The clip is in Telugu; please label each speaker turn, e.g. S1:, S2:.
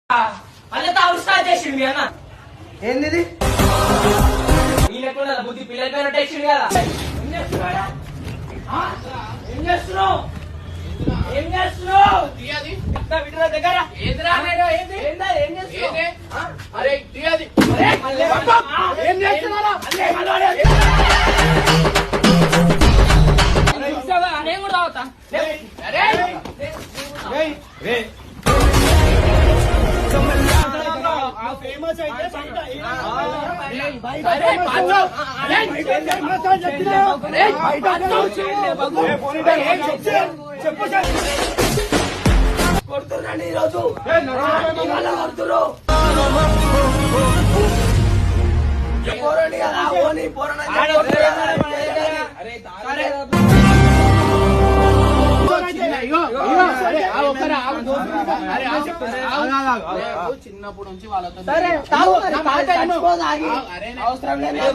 S1: మళ్ళీ తాగు స్టార్ట్ చేసిండు మీ అన్న.
S2: ఏంది
S1: ఈయనకుండా బుద్ధి పిల్లల పైన టెక్సిండు కదా. ఏం చేస్తున్నాడా? ఏం చేస్తున్నావు? ఏం చేస్తున్నావు? విడుదల దగ్గర ఏం చేస్తున్నావు?
S3: అరే తీయది
S1: ఏం చేస్తున్నారా? నేను కూడా తాగుతా.
S2: ఫేమస్ అయితే
S1: కొడుతున్నాండి ఈరోజు పోరండి కదా ఓని పోరణ
S3: చిన్నప్పుడు నుంచి వాళ్ళతో
S1: అవసరం లేదు.